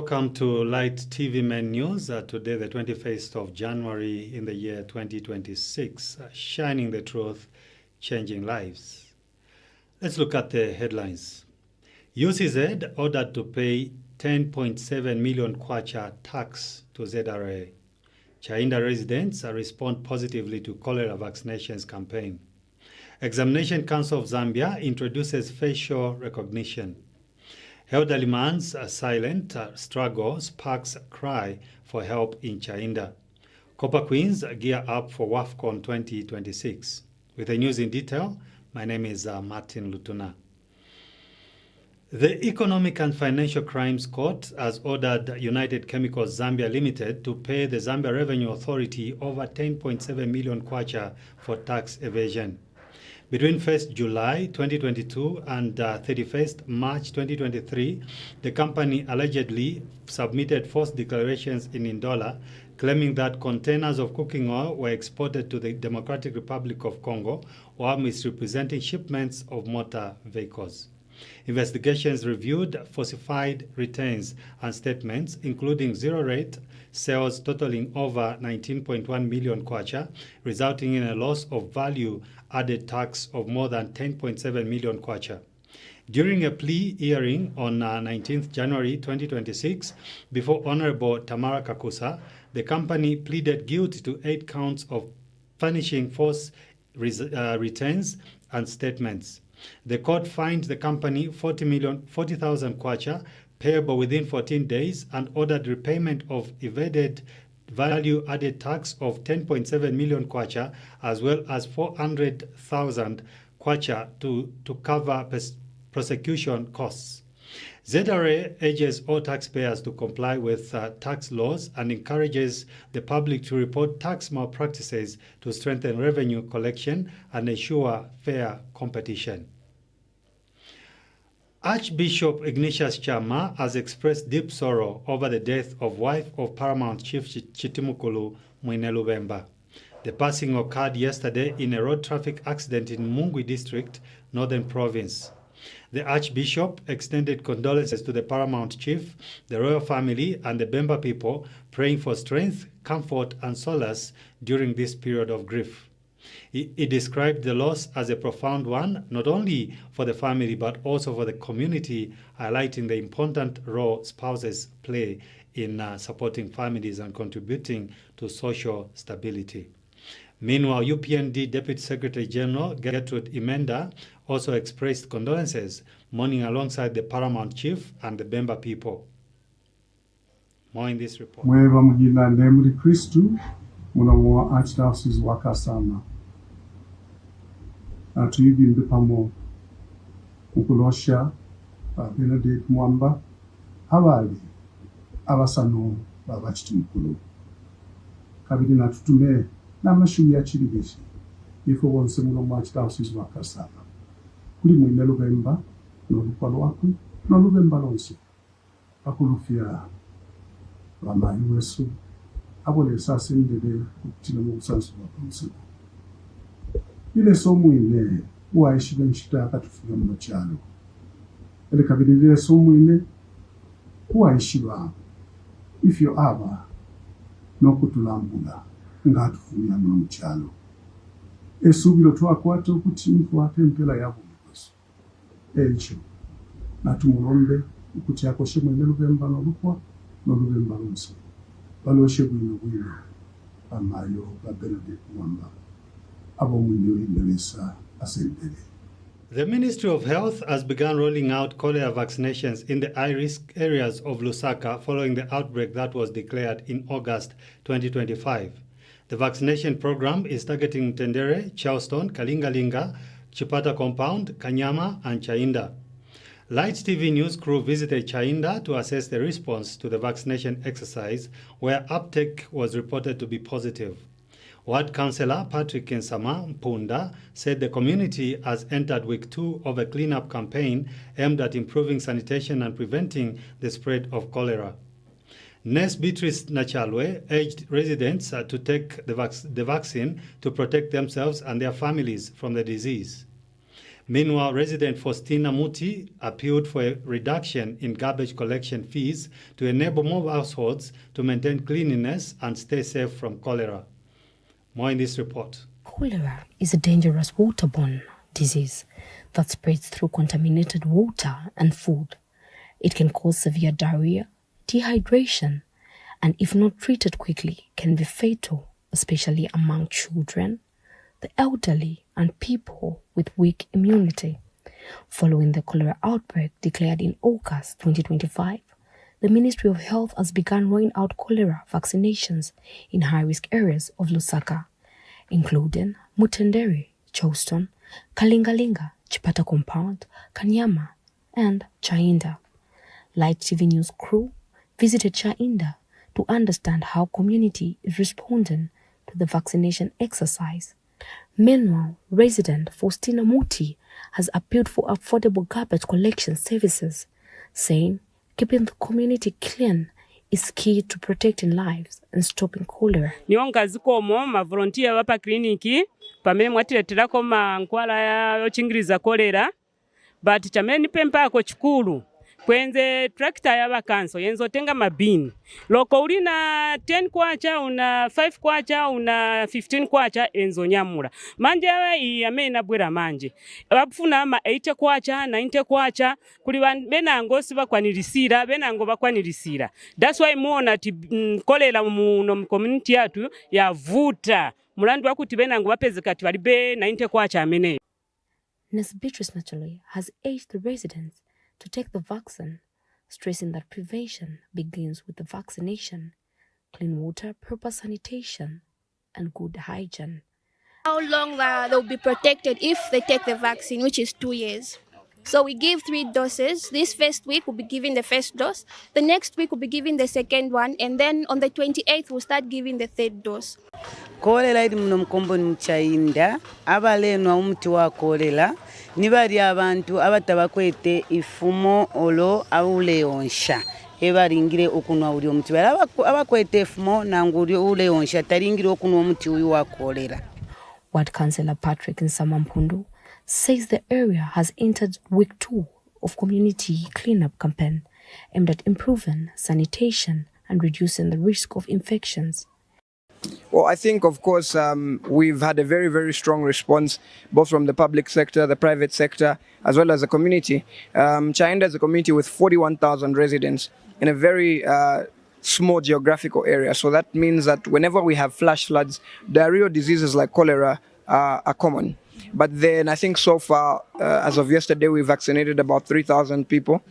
welcome to Light TV Men News. Today, the 21st of January in the year 2026, shining the truth, changing lives. Let's look at the headlines. UCZ ordered to pay 10.7 million kwacha tax to ZRA. Chainda residents respond positively to cholera vaccinations campaign. Examination Council of Zambia introduces facial recognition. Elderly man's silent struggle sparks a cry for help in Chainda. Copper Queens gear up for WAFCON 2026. With the news in detail, my name is Martin Lutuna. The Economic and Financial Crimes Court has ordered United Chemicals Zambia Limited to pay the Zambia Revenue Authority over 10.7 million kwacha for tax evasion. Between 1st July 2022 and 31st March 2023, the company allegedly submitted false declarations in Ndola, claiming that containers of cooking oil were exported to the Democratic Republic of Congo while misrepresenting shipments of motor vehicles. Investigations reviewed falsified returns and statements, including zero-rate sales totaling over 19.1 million kwacha, resulting in a loss of value-added tax of more than 10.7 million kwacha. During a plea hearing on 19th January 2026, before Honorable Tamara Kakusa, the company pleaded guilty to 8 counts of furnishing false returns and statements. The court fined the company 40,000 kwacha payable within 14 days and ordered repayment of evaded value-added tax of 10.7 million kwacha as well as 400,000 kwacha to cover prosecution costs. ZRA urges all taxpayers to comply with tax laws and encourages the public to report tax malpractices to strengthen revenue collection and ensure fair competition. Archbishop Ignatius Chama has expressed deep sorrow over the death of wife of Paramount Chief Chitimukulu Mwinelubemba. The passing occurred yesterday in a road traffic accident in Mungwi District, Northern Province. The Archbishop extended condolences to the Paramount Chief, the royal family, and the Bemba people, praying for strength, comfort, and solace during this period of grief. He described the loss as a profound one, not only for the family but also for the community, highlighting the important role spouses play in supporting families and contributing to social stability. Meanwhile, UPND Deputy Secretary General Gertrude Imenda also expressed condolences, mourning alongside the Paramount Chief and the Bemba people. More in this report. Mweva mugina nemuri Kristu muno Archdiocese wa Kasama. Tuyibimbe pamo ukulosha Benedict Mwamba abali abasano baba Chitimukulu. Kabiri natutume n'amashuri ya Chiribishi ifo bonse muno Archdiocese wa Kasama. Kuli Mwinelubemba n'olukwalo wakwe n'olubemba lonse bakulufya bamayi wesu abone sasendele kutina mu busanzu bwa ile somwine waishibe nshita akatufika mu cyalo ele kabiri ile somwine waishiba ifyo aba nokutulambula ngatufumya mu cyalo esubiro twakwata ukuthi mfu atempela yabo kwesu echo natumulombe ukuthi yakoshe Mwinelubemba n'olubemba lonse baloshe bwino amayo ba Benedict Mwamba. The Ministry of Health has begun rolling out cholera vaccinations in the high-risk areas of Lusaka following the outbreak that was declared in August 2025. The vaccination program is targeting Tendere, Charleston, Kalingalinga, Chipata Compound, Kanyama, and Chainda. Light TV news crew visited Chainda to assess the response to the vaccination exercise, where uptake was reported to be positive. Ward Councillor Patrick Nsama Mpunda said the community has entered week 2 of a cleanup campaign aimed at improving sanitation and preventing the spread of cholera. Nurse Beatrice Nachalwe urged residents to take the vaccine to protect themselves and their families from the disease. Meanwhile, resident Faustina Muti appealed for a reduction in garbage collection fees to enable more households to maintain cleanliness and stay safe from cholera. More in this report. Cholera is a dangerous waterborne disease that spreads through contaminated water and food. It can cause severe diarrhea, dehydration, and if not treated quickly, can be fatal, especially among children, the elderly, and people with weak immunity. Following the cholera outbreak declared in August 2025, the Ministry of Health has begun rolling out cholera vaccinations in high-risk areas of Lusaka, including Mutendere, Charleston, Kalingalinga, Chipata Compound, Kanyama, and Chainda. Light TV News crew visited Chainda to understand how community is responding to the vaccination exercise. Meanwhile, resident Faustina Muti has appealed for affordable garbage collection services, saying keeping the community clean is key to protecting lives and stopping cholera. Nionga zikomo ma volunteer wapa kliniki pamene mwatileterako mankwala ya chingiriza cholera but chamene pempako chikulu kwenze tractor ya vakanso yenzo tenga mabini loko ulina 10 kwacha una 5 kwacha una 15 kwacha enzo nyamula manje awa amena bwera manje abafuna ama 80 kwacha 90 kwacha kuli benango sibakwanilisira benango bakwanilisira. That's why muona ti cholera mu community yatu yavuta mulandu wakuti benango bapeze kati balibe 90 kwacha amene. Nurse Beatrice naturally has urged the residents to take the vaccine, stressing that prevention begins with the vaccination, clean water, proper sanitation, and good hygiene. How long they'll be protected if they take the vaccine, which is 2 years. So we give 3 doses. This first week we'll be giving the first dose. The next week we'll be giving the second one. And then on the 28th we'll start giving the third dose. Cholera iri muno mkombo Chainda abalenwa umuti wa cholera nibali abantu abatabakwete ifumo olo auleyonsha ebaringire okunwa uli omuti abakwete ifumo nanguri uleyonsha taringire okunwa omuti uyu wa cholera. Ward Councillor Patrick Nsamampundu says the area has entered week 2 of community cleanup campaign aimed at improving sanitation and reducing the risk of infections. Well, I think, of course, we've had a very, very strong response, both from the public sector, the private sector, as well as the community. Chainda is a community with 41,000 residents in a very small geographical area. So that means that whenever we have flash floods, diarrheal diseases like cholera are common. But then I think so far, as of yesterday, we vaccinated about 3,000 people.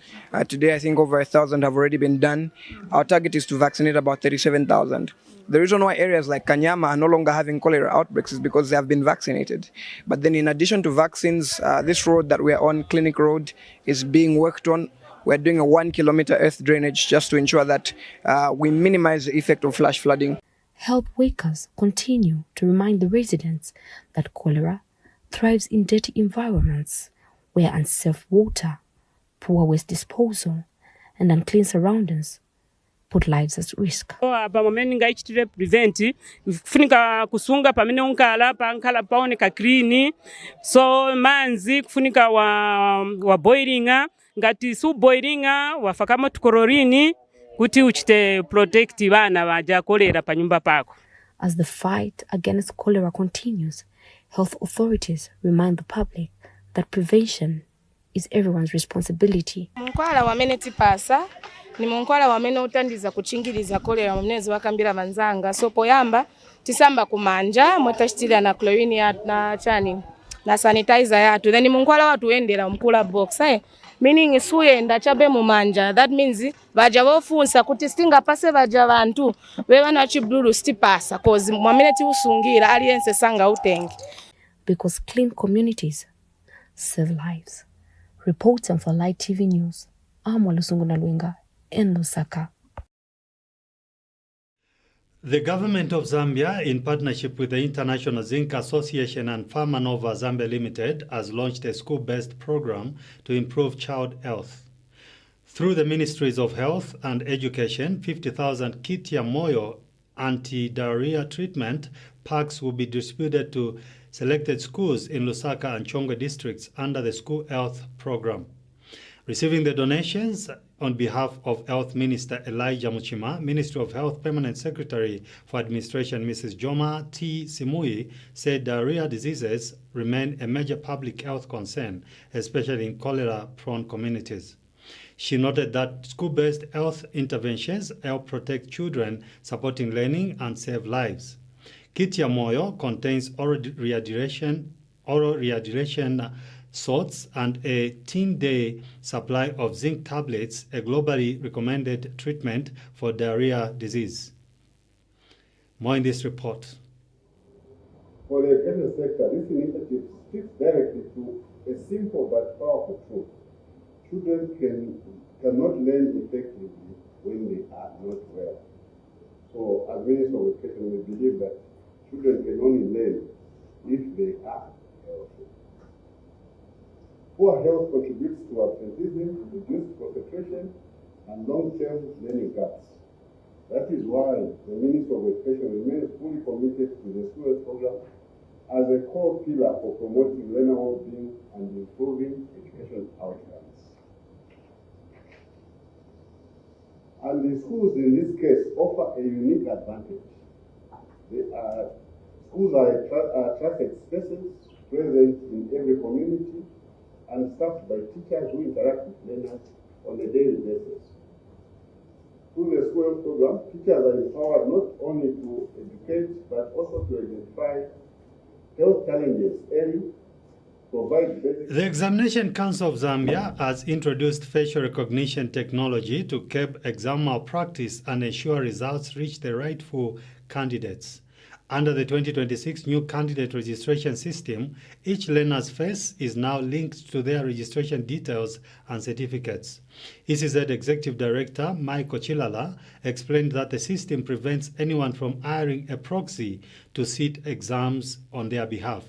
Today, I think over 1,000 have already been done. Our target is to vaccinate about 37,000. The reason why areas like Kanyama are no longer having cholera outbreaks is because they have been vaccinated. But then in addition to vaccines, this road that we are on, Clinic Road, is being worked on. We're doing a 1 kilometer earth drainage just to ensure that we minimize the effect of flash flooding. Health workers continue to remind the residents that cholera thrives in dirty environments where unsafe water, poor waste disposal, and unclean surroundings put lives at risk. Apa momeni ngaichitire prevent kufunika kusunga pamene unkala pankala paoneka clean so manzi kufunika wa boilinga ngati su boilinga wafakama tukororini kuti uchite protect bana baja cholera pa nyumba pako. As the fight against cholera continues, health authorities remind the public that prevention is everyone's responsibility. Munkwala wamene tipasa ni munkwala wamene utandiza kuchingiriza cholera mumnezi wakambira vanzanga so poyamba tisamba kumanja mwatachitira na chlorine ya na chani na sanitizer yatu then munkwala watu endera mkula box meaning isuyenda chabe mumanja. That means vaja vofunsa kuti stinga pase vaja vantu vevana chibduru stipasa cause mwamene ti usungira aliyense sanga utengi. Because clean communities save lives. Reporting for Light TV News, I'm Walusungu Nalwenga in Lusaka. The government of Zambia, in partnership with the International Zinc Association and Pharmanova Zambia Limited, has launched a school-based program to improve child health. Through the Ministries of Health and Education, 50,000 Kitia Moyo anti-diarrhea treatment packs will be distributed to selected schools in Lusaka and Chongwe districts under the School Health Program. Receiving the donations on behalf of Health Minister Elijah Muchima, Ministry of Health Permanent Secretary for Administration Mrs. Joma T. Simui said diarrhea diseases remain a major public health concern, especially in cholera-prone communities. She noted that school-based health interventions help protect children, supporting learning and save lives. Kit ya Moyo contains oral rehydration salts and a 10-day supply of zinc tablets, a globally recommended treatment for diarrhea disease. More in this report. For the education sector, this initiative speaks directly to a simple but powerful truth. Children cannot learn effectively when they are not well. So as Minister of Education, we believe that children can only learn if they are healthy. Poor health contributes to absenteeism, reduced concentration, and long-term learning gaps. That is why the Minister of Education remains fully committed to the School Health Program as a core pillar for promoting learner well-being and improving education outcomes. And the schools in this case offer a unique advantage. Schools are trusted spaces present in every community and staffed by teachers who interact with learners on a daily basis. Through the School Health Program, teachers are empowered not only to educate but also to identify health challenges early. The Examination Council of Zambia has introduced facial recognition technology to curb exam malpractice and ensure results reach the rightful candidates. Under the 2026 new candidate registration system, each learner's face is now linked to their registration details and certificates. ECZ Executive Director Michael Chilala explained that the system prevents anyone from hiring a proxy to sit exams on their behalf.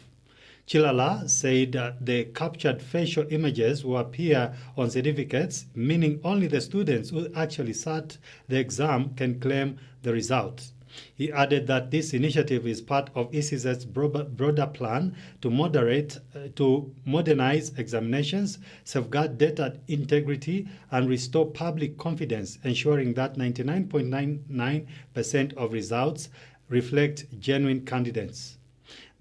Chilala said the captured facial images will appear on certificates, meaning only the students who actually sat the exam can claim the results. He added that this initiative is part of ECZ's broader plan to modernize examinations, safeguard data integrity, and restore public confidence, ensuring that 99.99% of results reflect genuine candidates.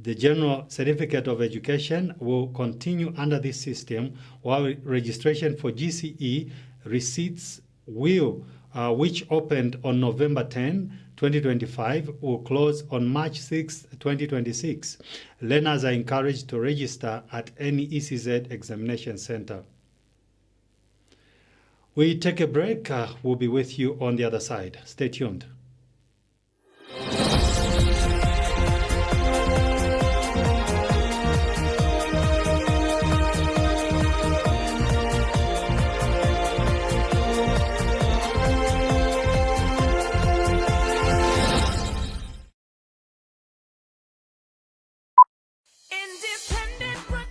The General Certificate of Education will continue under this system, while registration for GCE receipts which opened on November 10, 2025, will close on March 6, 2026. Learners are encouraged to register at any ECZ examination center. We take a break. We'll be with you on the other side. Stay tuned.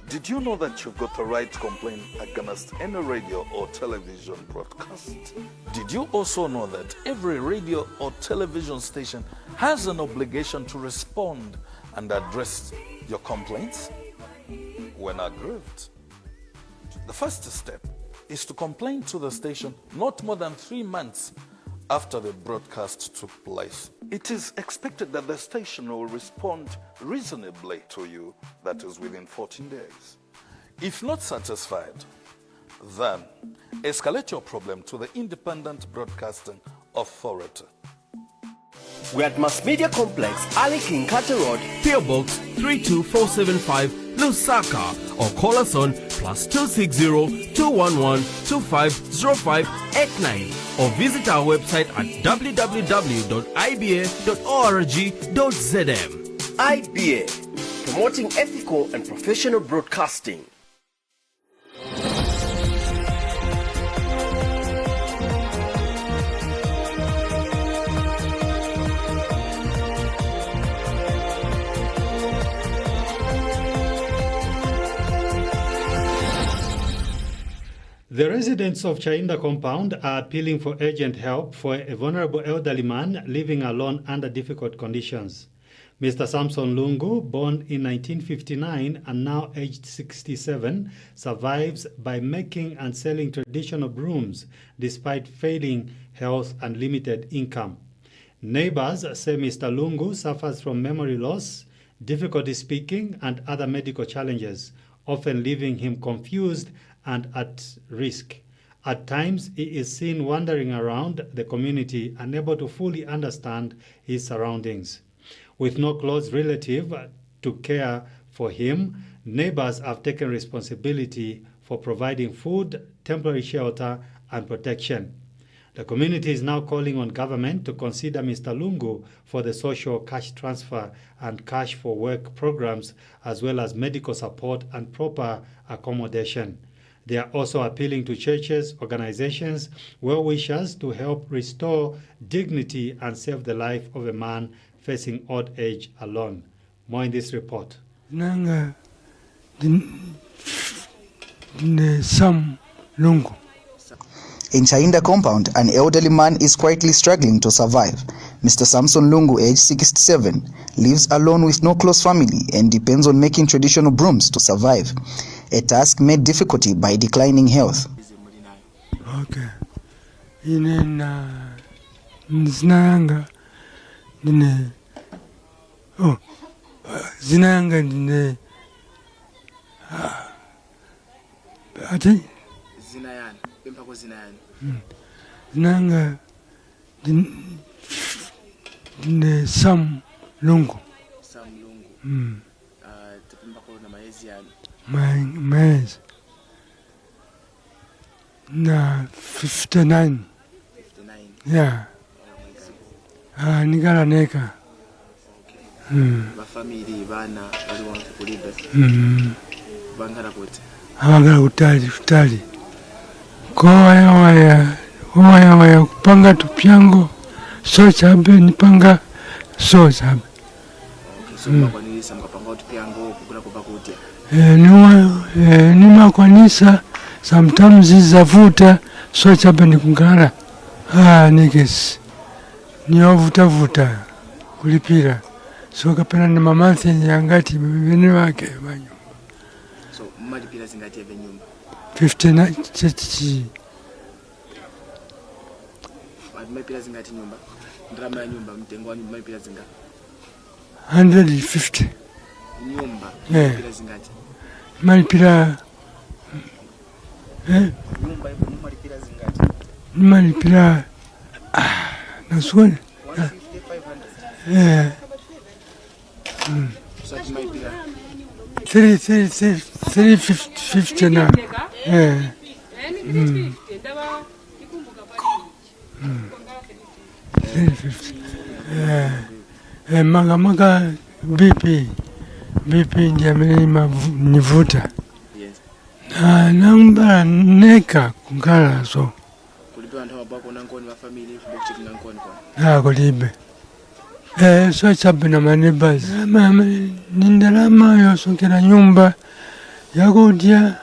Did you know that you've got the right to complain against any radio or television broadcast? Did you also know that every radio or television station has an obligation to respond and address your complaints when aggrieved? The first step is to complain to the station not more than 3 months after the broadcast took place. It is expected that the station will respond reasonably to you, that is within 14 days. If not satisfied, then escalate your problem to the Independent Broadcasting Authority. We're at Mass Media Complex, Ali King Carter Road, PO Box 32475, Lusaka, or call us on +260 211 250589 or visit our website at www.iba.org.zm. IBA, promoting ethical and professional broadcasting. The residents of Chainda compound are appealing for urgent help for a vulnerable elderly man living alone under difficult conditions. Mr. Samson Lungu, born in 1959 and now aged 67, survives by making and selling traditional brooms despite failing health and limited income. Neighbors say Mr. Lungu suffers from memory loss, difficulty speaking, and other medical challenges, often leaving him confused and at risk. At times, he is seen wandering around the community, unable to fully understand his surroundings. With no close relative to care for him, neighbors have taken responsibility for providing food, temporary shelter, and protection. The community is now calling on government to consider Mr. Lungu for the social cash transfer and cash for work programs, as well as medical support and proper accommodation. They are also appealing to churches, organizations, well-wishers to help restore dignity and save the life of a man facing old age alone. More in this report. Nanga Sam Lungu. In Chainda compound, an elderly man is quietly struggling to survive. Mr. Samson Lungu, aged 67, lives alone with no close family and depends on making traditional brooms to survive, a task made difficult by declining health. Okay. Zinanga dine ati Zinayan, pempa ko Zinayan. Zinanga dine Sam Lungu. Sam Lungu. Pempa ko na maezi yan. Maezi. Na 59. 59. Yeah. Nigala neka. Bafamili bana bali wantu kulibe. Bangala kuti. Abangala kutali. Waya kupanga tupyango so chabe nipanga so chabe. So mkwanisa mkapanga tupyango kukula kupakutia. Nima kwanisa sometimes zavuta so chabe nikungala. Nikesi. Niyovuta kulipira. So kapena ni mamanthi yangati bene wake banyu. So mmalipira zingati ebe nyumba? 59 Mmalipira zingati nyumba? Ndrama ya nyumba mtengo wa nyumba mmalipira zingati? 150. Nyumba mmalipira zingati? Mmalipira nyumba ipo mmalipira zingati? Mmalipira naswali. 500. So mmalipira 350 na. Maga BP ndiye nivuta. Yes. Namba neka kungala so. Kulipewa ntama bako nankoni wa family kubokuchiki nankoni kwa. Kulibe. So chabe na maneighbors. Nindalama yosokera nyumba yakudia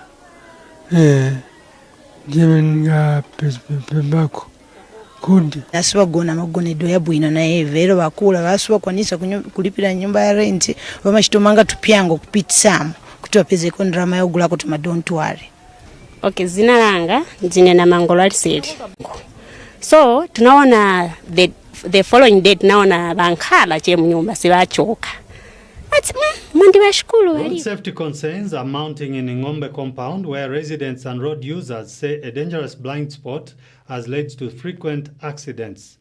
ndiye pembako. Nasiba gona magonedo ya bwino na evero bakula basuba kwanisa kulipira nyumba ya rent bamashitomanga tupyango kupitsamu kuti wapeze ko ndrama yogula kuti don't worry. Okay, zina langa ndine na Mangolo Aliseri. So tunaona the following day tunaona bankhala che mnyumba sibachoka. Road safety concerns are mounting in Ngombe compound, where residents and road users say a dangerous blind spot has led to frequent accidents.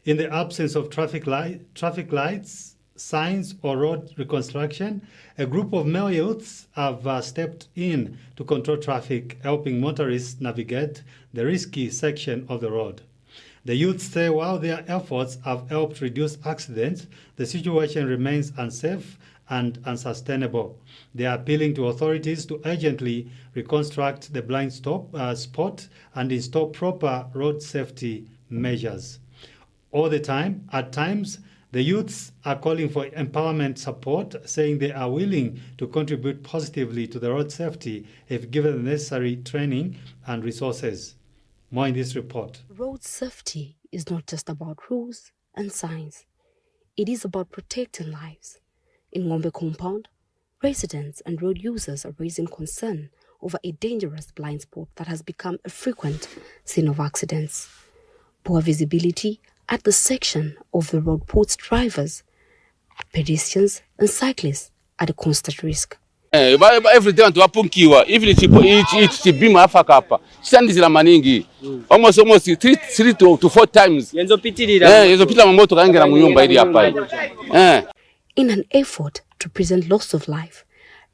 In the absence of traffic lights, signs or road reconstruction, a group of male youths have stepped in to control traffic, helping motorists navigate the risky section of the road. The youths say while their efforts have helped reduce accidents, the situation remains unsafe and unsustainable. They are appealing to authorities to urgently reconstruct the blind spot and install proper road safety measures. At times, the youths are calling for empowerment support, saying they are willing to contribute positively to the road safety if given the necessary training and resources. More in this report. Road safety is not just about rules and signs. It is about protecting lives. In Ngombe compound, residents and road users are raising concern over a dangerous blind spot that has become a frequent scene of accidents. Poor visibility at the section of the road puts drivers, pedestrians and cyclists at a constant risk. Every day tuwapunkiwa even each bima afaka hapa shandizira maningi almost 3 to 4 times yenzopitilira mamoto kaengera mu nyumba ili hapa. In an effort to prevent loss of life,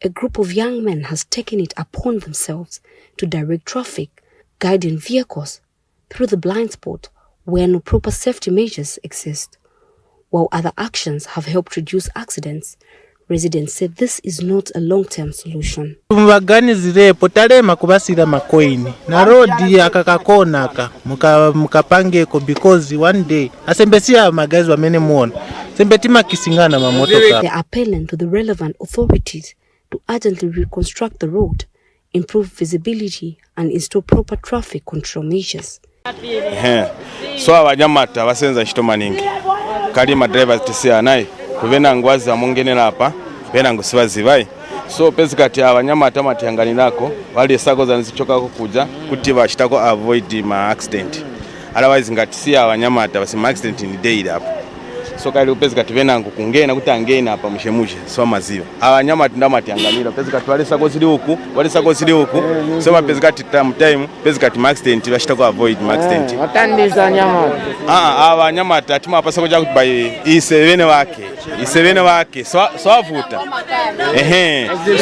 a group of young men has taken it upon themselves to direct traffic, guiding vehicles through the blind spot where no proper safety measures exist. While other actions have helped reduce accidents, residents say this is not a long-term solution. Mubaganizirepo talema kubasira makoini na rodi akakakona aka mukapangeko because one day asembesia magazi wamene muona sembetima kisingana mamoto ka. They are appealing to the relevant authorities to urgently reconstruct the road, improve visibility and install proper traffic control measures. So abanyamata basenza nshito maningi kali ma drivers tisia nayi kubena ngwazi amongenera apa bena ngusibazibai so pezikati abanyamata matiyanganirako bali sako zanzichoka kukuja kuti bashitako avoid ma accident otherwise ngati si abanyamata basi ma accident ni day up so kali pezikati bena ngukungena kuti angena apa mushemushe so maziwa abanyamata ndamatiyanganira pezikati bali sako zili huku so mapezikati time pezikati ma accident bashitako avoid ma accident watandiza nyamata abanyamata timapasa kuja kuti by isevene wake so avuta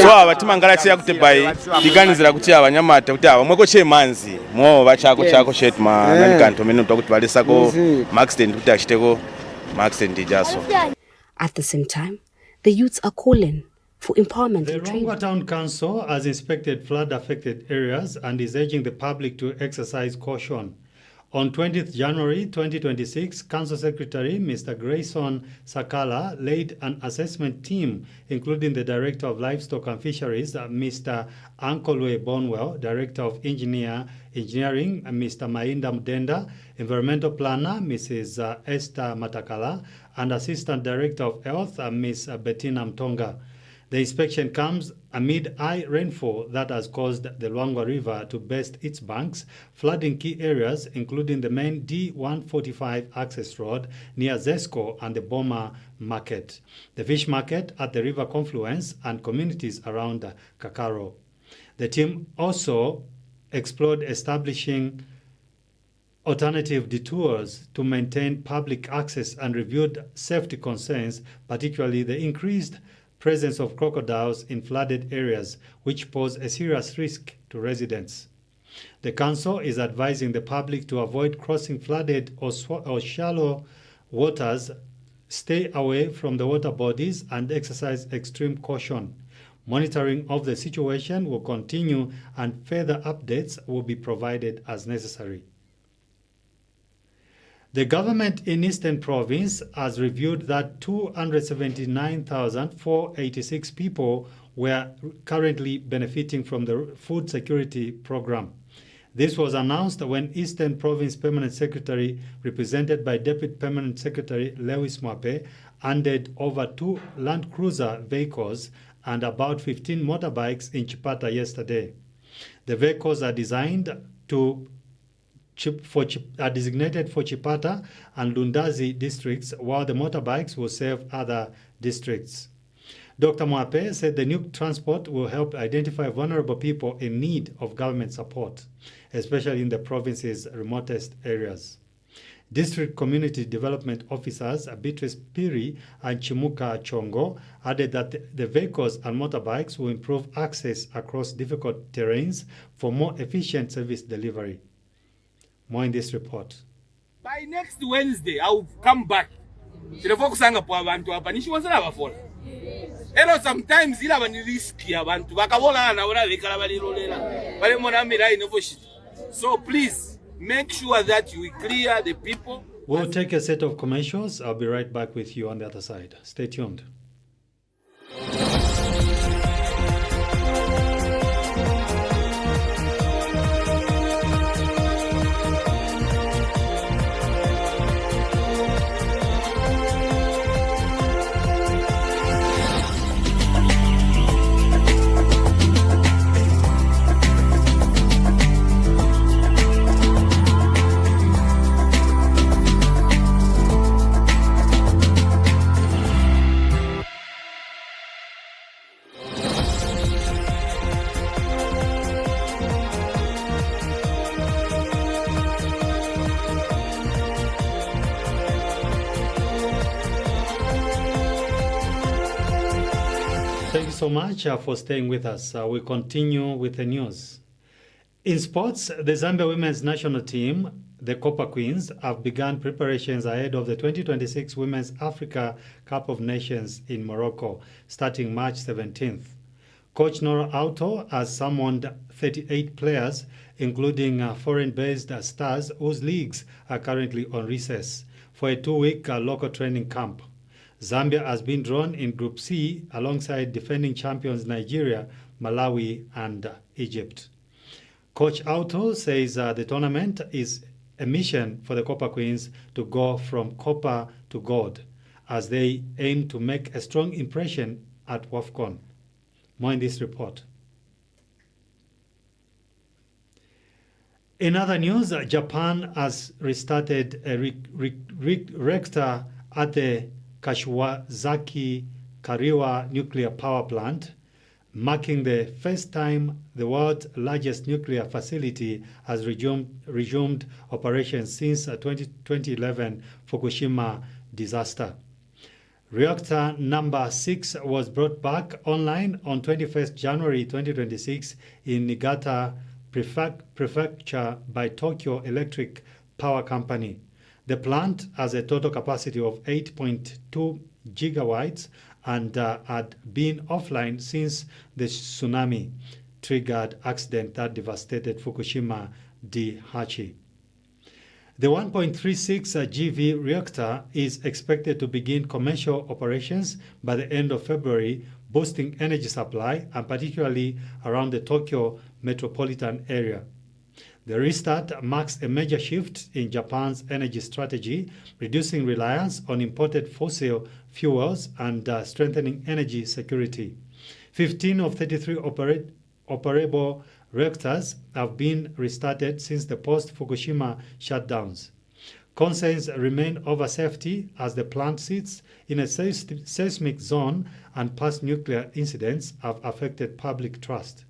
so abatimangalatsiya kuti by tiganizira kuti abanyamata kuti abamweko chemanzi mo bachako shet ma nani kanto mene kuti balesako ma accident kuti ashiteko ma accident jaso. At the same time, the youths are calling for empowerment. The Rongwa Town Council has inspected flood-affected areas and is urging the public to exercise caution. On 20th January 2026, Council Secretary Mr. Grayson Sakala led an assessment team, including the Director of Livestock and Fisheries, Mr. Ankolwe Bonwell, Director of Engineering, Mr. Mainda Mdenda, Environmental Planner, Mrs. Esther Matakala, and Assistant Director of Health, Ms. Bettina Mtonga. The inspection comes amid high rainfall that has caused the Luangwa River to burst its banks, flooding key areas including the main D145 access road near Zesco and the Boma Market, the fish market at the river confluence, and communities around Kakaro. The team also explored establishing alternative detours to maintain public access and reviewed safety concerns, particularly the increased presence of crocodiles in flooded areas, which pose a serious risk to residents. The council is advising the public to avoid crossing flooded or shallow waters, stay away from the water bodies, and exercise extreme caution. Monitoring of the situation will continue and further updates will be provided as necessary. The government in Eastern Province has reviewed that 279,486 people were currently benefiting from the Food Security Program. This was announced when Eastern Province Permanent Secretary, represented by Deputy Permanent Secretary Lewis Mwape, handed over 2 Land Cruiser vehicles and about 15 motorbikes in Chipata yesterday. The vehicles are designed are designated for Chipata and Lundazi districts, while the motorbikes will serve other districts. Dr. Mwape said the new transport will help identify vulnerable people in need of government support, especially in the province's remotest areas. District Community Development Officers Beatrice Piri and Chimuka Chongo added that the vehicles and motorbikes will improve access across difficult terrains for more efficient service delivery. More in this report. By next Wednesday, I will come back. Sometimes ila bani risky abantu bakabola na ora bekala bali rolela bale mona mira inovoshit. So please make sure that you clear the people. We'll take a set of commercials. I'll be right back with you on the other side. Stay tuned. so much for staying with us. We continue with the news. In sports, the Zambia women's national team, the Copper Queens, have begun preparations ahead of the 2026 Women's Africa Cup of Nations in Morocco, starting March 17th. Coach Nora Auto has summoned 38 players, including foreign-based stars whose leagues are currently on recess, for a 2-week local training camp. Zambia has been drawn in Group C alongside defending champions Nigeria, Malawi, and Egypt. Coach Auto says the tournament is a mission for the Copper Queens to go from copper to gold as they aim to make a strong impression at WAFCON. More in this report. In other news, Japan has restarted a reactor at the Kashiwazaki Kariwa nuclear power plant, marking the first time the world's largest nuclear facility has resumed operations since the 2011 Fukushima disaster. Reactor number 6 was brought back online on 21st January 2026 in Niigata Prefecture by Tokyo Electric Power Company. The plant has a total capacity of 8.2 gigawatts and had been offline since the tsunami-triggered accident that devastated Fukushima Daiichi. The 1.36 GV reactor is expected to begin commercial operations by the end of February, boosting energy supply, and particularly around the Tokyo metropolitan area. The restart marks a major shift in Japan's energy strategy, reducing reliance on imported fossil fuels and strengthening energy security. 15 of 33 operable reactors have been restarted since the post-Fukushima shutdowns. Concerns remain over safety as the plant sits in a seismic zone and past nuclear incidents have affected public trust.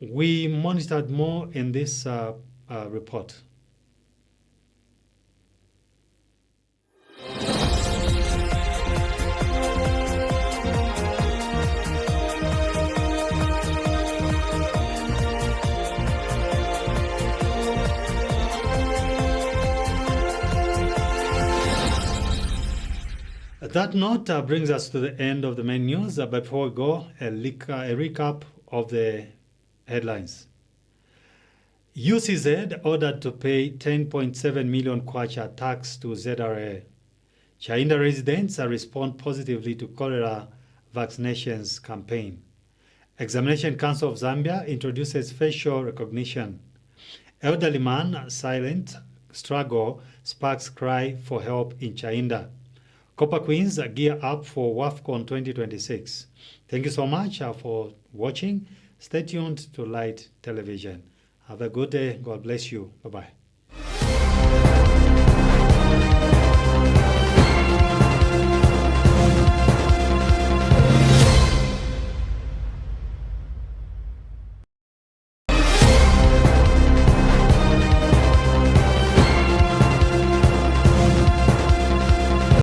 We monitored more in this report. That note brings us to the end of the main news. Before we go, a recap of the headlines. UCZ ordered to pay 10.7 million kwacha tax to ZRA. Chainda residents respond positively to cholera vaccinations campaign. Examination Council of Zambia introduces facial recognition. Elderly man silent struggle sparks cry for help in Chainda. Copper Queens gear up for WAFCON 2026. Thank you so much for watching. Stay tuned to Light Television. Have a good day. God bless you. Bye-bye.